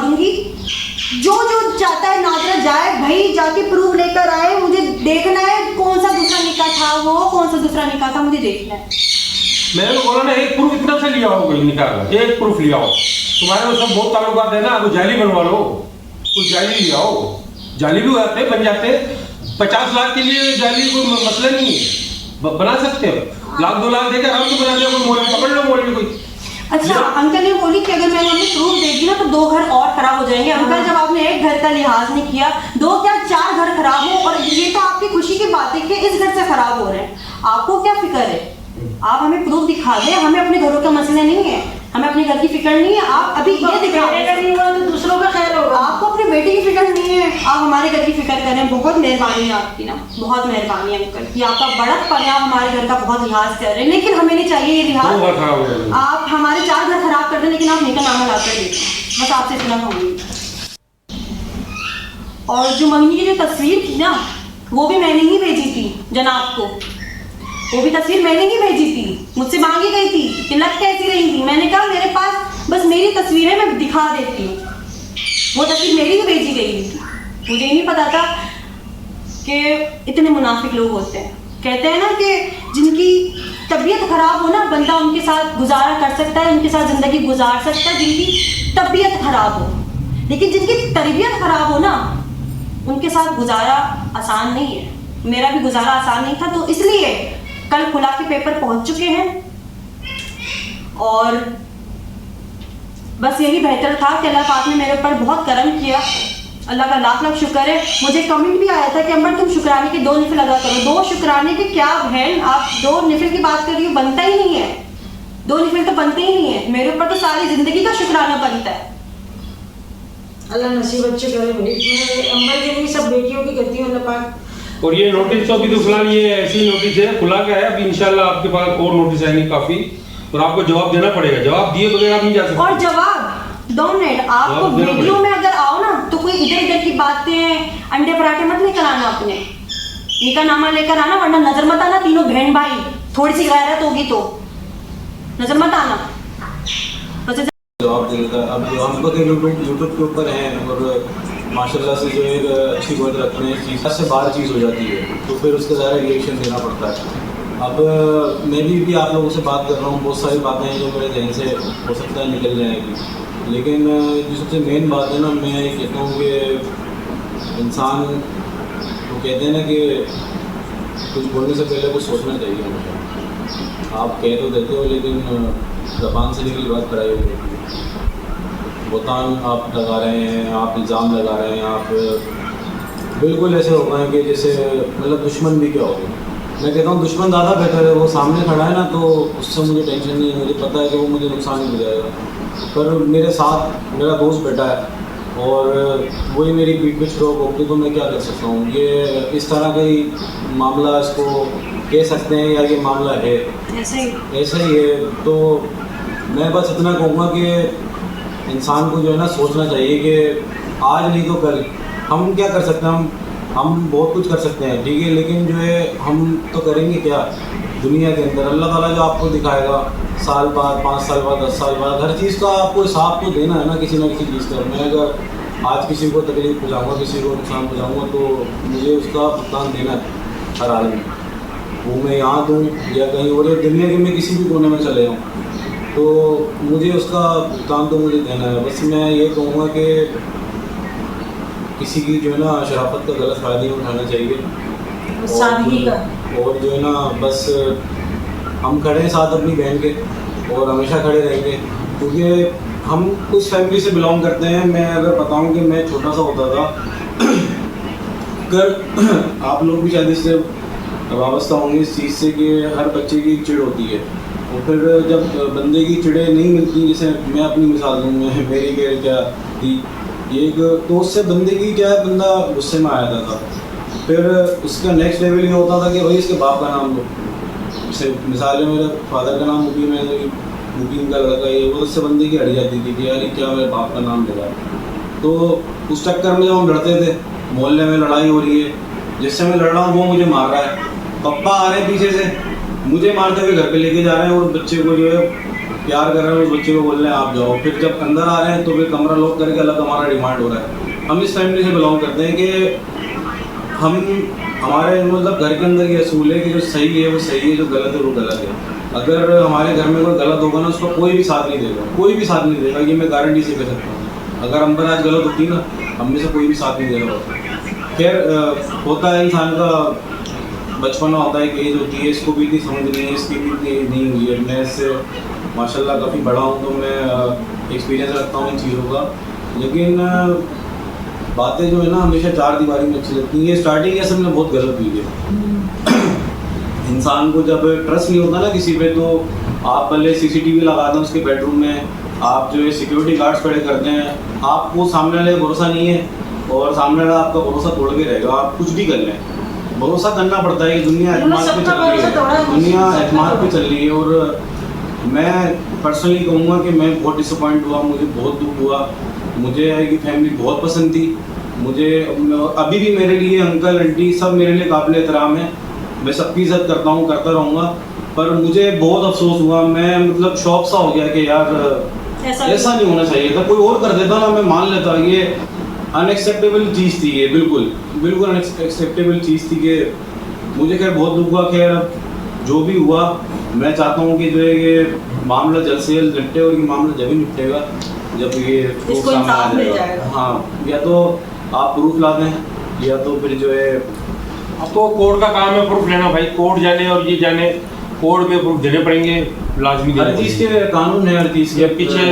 दूंगी। जो जो चाहता है नादरा जाए भाई, जाके प्रूफ लेकर आए, मुझे देखना है कौन सा दूसरा निकाह था, वो कौन सा दूसरा निकाह था, मुझे देखना है। मैंने तो बोला ना, एक प्रूफ इतना से लिया हो निकाह का, एक प्रूफ लिया हो। तुम्हारे तो सब बहुत ताल्लुकात है ना, वो जाली बनवा लो, कुछ जाली लिया हो, जाली भी हो जाते बन जाते। 50 लाख के लिए जाली कोई मसला नहीं है, बना सकते हो। लाख 2 लाख देकर हम तो बना दिया, कोई मोल पकड़ लो मोल में कोई। अच्छा, अंकल ने बोली कि अगर मैंने प्रूफ दे दी ना तो 2 घर और खराब हो जाएंगे। अंकल, जब आपने एक घर का लिहाज नहीं किया, 2 क्या 4 घर खराब हो, और ये तो आपकी खुशी की बात है कि इस घर से खराब हो रहे हैं, आपको क्या फिक्र है? आप हमें प्रूफ दिखा दे, हमें अपने घरों का मसला नहीं है, हमें अपने घर की फिक्र नहीं है। आप अभी ये दिखा नहीं हुआ तो दूसरों का ख्याल होगा। आपको अपने बेटे की फिक्र नहीं है, आप हमारे घर की फिक्र करें। बहुत मेहरबानी है आपकी ना, बहुत मेहरबानी है अंकल, कि आपका बड़प्पन है, आप हमारे घर का बहुत लिहाज कर रहे हैं। लेकिन हमें नहीं चाहिए ये लिहाज। आप हमारे 4 घर खराब कर दें, लेकिन आप निकाहनामा लाकर देखें, बस आपसे इतना कहूँगी। और जो मंगनी की जो तस्वीर थी ना, वो भी मैंने ही भेजी थी जनाब को, वो भी तस्वीर मैंने ही भेजी थी, मुझसे मांगी गई थी कि लग कैसी रही थी। मैंने कहा मेरे पास बस मेरी तस्वीर है, मैं दिखा देती हूँ। वो तस्वीर मेरी ही भेजी गई थी। मुझे नहीं पता था कि इतने मुनाफिक लोग होते हैं। कहते हैं ना कि जिनकी तबीयत खराब हो ना, बंदा उनके साथ गुजारा कर सकता है, उनके साथ जिंदगी गुजार सकता है जिनकी तबीयत खराब हो, लेकिन जिनकी तरबियत खराब हो ना, उनके साथ गुजारा आसान नहीं है। मेरा भी गुजारा आसान नहीं था, तो इसलिए कल खुला के पेपर पहुंच चुके हैं, और बस यही बेहतर था कि अल्लाह पाक ने मेरे ऊपर बहुत करम किया। अल्लाह का लाख लाख शुक्र है। मुझे कमेंट भी आया था कि अम्बर तुम शुक्राने के 2 निफिल अदा करो। 2 शुक्राने के क्या बहन, आप 2 निफिल की बात कर रही हो, बनता ही नहीं है। 2 निफिल तो बनते ही नहीं है। मेरे ऊपर तो सारी जिंदगी का शुक्राना बनता है। अल्लाह नसीब अच्छे करे भाई। मैं अम्बर के लिए सब बेटियों की करती हूँ, अल्लाह पाक। और ये नोटिस तो अभी तो फिलहाल ये ऐसी नोटिस है, खुला का है। अभी इंशाल्लाह आपके पास और नोटिस आएंगे काफी, और आपको जवाब देना पड़ेगा। जवाब दिए बगैर आप नहीं जा सकते। और जवाब दो मिनट, आपको वीडियो में अगर आओ ना तो कोई इधर उधर की बातें, अंडे पराठे मत लेकर आना, अपने निकाहनामा लेकर आना, वरना नजर मत आना। तीनों बहन भाई, थोड़ी सी गैरत होगी तो नजर मत आना। जवाब देता है। अब हम लोग यूट्यूब के ऊपर हैं, और माशाल्लाह से जो एक अच्छी बात रखते हैं, चीज़ से बाहर चीज़ हो जाती है, तो फिर उसका ज़्यादा रिएक्शन देना पड़ता है। अब मैं भी आप लोगों से बात कर रहा हूँ, बहुत सारी बातें हैं जो मेरे जहन से हो सकता है निकल जाएगी, लेकिन जो सबसे मेन बात है ना, मैं ये कहता हूँ कि इंसान वो कहते हैं ना कि कुछ बोलने से पहले कुछ सोचना चाहिए हमेशा। आप कह तो देते हो, लेकिन ज़बान से निकली बात कराई होती है। बोतान आप लगा रहे हैं, आप इल्ज़ाम लगा रहे हैं, आप बिल्कुल ऐसे हो गए कि जैसे मतलब दुश्मन भी क्या हो गया। मैं कहता हूँ दुश्मन ज़्यादा बेहतर है। वो सामने खड़ा है ना, तो उससे मुझे टेंशन नहीं है, मुझे पता है कि वो मुझे नुकसान नहीं पहुँचाएगा। पर मेरे साथ मेरा दोस्त बैठा है और वही मेरी पीठ पे छुरा भोगते, तो मैं क्या कर सकता हूँ। ये इस तरह का ही मामला इसको कह सकते हैं, या ये मामला है ऐसा ही है। तो मैं बस इतना कहूँगा कि इंसान को जो है ना सोचना चाहिए कि आज नहीं तो कल हम क्या कर सकते हैं। हम बहुत कुछ कर सकते हैं, ठीक है, लेकिन जो है हम तो करेंगे क्या दुनिया के अंदर। अल्लाह ताला जो आपको दिखाएगा साल बाद, 5 साल बाद, 10 साल बाद, हर चीज़ का आपको हिसाब तो देना है ना, किसी ना किसी चीज़ का। मैं अगर आज किसी को तकलीफ पहुँचाऊँगा, किसी को नुकसान पहुँचाऊँगा, तो मुझे उसका भुगतान देना है हर हाल में। वो मैं यहाँ दूँ या कहीं और दुनिया के में किसी भी कोने में चले जाऊँ, तो मुझे उसका भुगतान तो मुझे देना है। बस मैं ये कहूँगा कि किसी की जो है ना शराफत का गलत फ़ायदा नहीं उठाना चाहिए, और जो है ना बस हम खड़े हैं साथ अपनी बहन के, और हमेशा खड़े रहेंगे, क्योंकि हम उस फैमिली से बिलोंग करते हैं। मैं अगर बताऊं कि मैं छोटा सा होता था, कर आप लोग भी शायद इससे वाबस्ता होंगे इस चीज़ से कि हर बच्चे की चिड़ होती है, और फिर जब बंदे की चिड़े नहीं मिलती, जैसे मैं अपनी मिसाल दूँ, मेरी क्या थी एक, तो उससे बंदे की क्या है, बंदा गुस्से में आ जाता था। फिर उसका नेक्स्ट लेवल ये होता था कि भाई इसके बाप का नाम लो। जैसे मिसाल है, मेरे फादर का नाम मुबीन है, मुबीन का लड़का ये, वो उससे बंदे की हट जाती थी कि यार क्या मेरे बाप का नाम ले रहा है। तो उस चक्कर में जब हम लड़ते थे, मोहल्ले में लड़ाई हो रही है, जिससे मैं लड़ रहा हूँ वो मुझे मार रहा है, पप्पा आ रहे हैं पीछे से मुझे मारते हुए घर पे लेके जा रहे हैं, और बच्चे को जो है प्यार कर रहे हैं उस बच्चे को, बोल रहे हैं आप जाओ, फिर जब अंदर आ रहे हैं तो फिर कमरा लॉक करके अलग हमारा डिमांड हो रहा है। हम इस फैमिली से बिलोंग करते हैं कि हम हमारे मतलब घर के अंदर ये असूल है कि जो सही है वो सही है, जो गलत है वो गलत है। अगर हमारे घर में कोई गलत होगा ना, उसका कोई भी साथ नहीं देगा, कोई भी साथ नहीं देगा, ये मैं गारंटी से कह सकता हूँ। अगर अंबर आज गलत होती ना, हम में से कोई भी साथ नहीं देगा। खैर होता है, इंसान का बचपना होता है, कि एज होती है, इसको भी इतनी समझ नहीं है, इसकी भी इतनी नहीं हुई है। मैं इससे माशाल्लाह काफ़ी बड़ा हूँ, तो मैं एक्सपीरियंस रखता हूँ इन चीज़ों का। लेकिन बातें जो है ना हमेशा चार दीवारी में अच्छी लगती हैं। ये स्टार्टिंग ऐसे में बहुत गलत हुई है। इंसान को जब ट्रस्ट नहीं होता ना किसी पे, तो आप पहले CCTV लगा दें उसके बेडरूम में, आप जो है सिक्योरिटी गार्ड्स खड़े करते हैं, आपको सामने वाले भरोसा नहीं है और सामने वाला आपका भरोसा तोड़ के रहेगा। आप कुछ भी कर लें, भरोसा करना पड़ता है। दुनिया एतमाद पे चल रही है, दुनिया एतमाद पे चल रही है। और मैं पर्सनली कहूँगा कि मैं बहुत डिसअपॉइंट हुआ, मुझे बहुत दुख हुआ। मुझे की फैमिली बहुत पसंद थी, मुझे अभी भी मेरे लिए अंकल आंटी सब मेरे लिए काबिल एहतराम है, मैं सबकी इज्जत करता हूँ, करता रहूँगा। पर मुझे बहुत अफसोस हुआ, मैं मतलब शौक सा हो गया कि यार ऐसा नहीं होना चाहिए था। कोई और कर देता ना, मैं मान लेता। ये अनएक्सेप्टेबल चीज़ थी, ये बिल्कुल बिल्कुल अनएक्सेप्टेबल चीज़ थी। कि मुझे खैर बहुत दुख हुआ। खैर जो भी हुआ, मैं चाहता हूँ कि जो है ये मामला जल्द से जल्द निपटे, और ये मामला जब ही निपटेगा जब ये प्रूफ सामने आ जाएगा। हाँ, या तो आप प्रूफ ला दें, या तो फिर जो है अब तो कोर्ट का काम है प्रूफ लेना भाई। कोर्ट जाने और ये जाने, कोर्ट में प्रूफ देने पड़ेंगे, लाजमी हर चीज़ के कानून है, हर चीज़ के पीछे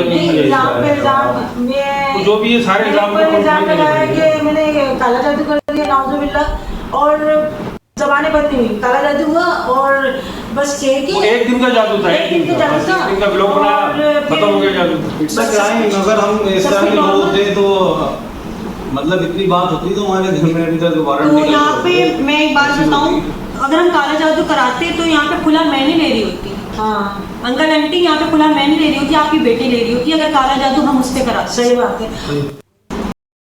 तो जो भी ये सारे इल्जाम लगाया कि मैंने काला जादू कर दिया, नाउजुबिल्लाह, और जबाने बंद नहीं हुई, काला जादू हुआ और बस वो एक दिन का जादू था, एक दिन का ब्लॉग बनाया, खत्म हो गया जादू। It's a crime. अगर हम इस तरह के लोग होते तो मतलब इतनी बात होती तो हमारे घर में अभी तक वारंट तो यहाँ पे मैं एक बात बताऊँ, अगर हम काला जादू कराते तो यहाँ पे खुला मैं नहीं ले रही होती। हाँ, अंकल आंटी यहाँ पे खुला मैं नहीं ले रही होती, आपकी बेटी ले रही होती अगर काला जादू हम उस पर कराते। सही बात है।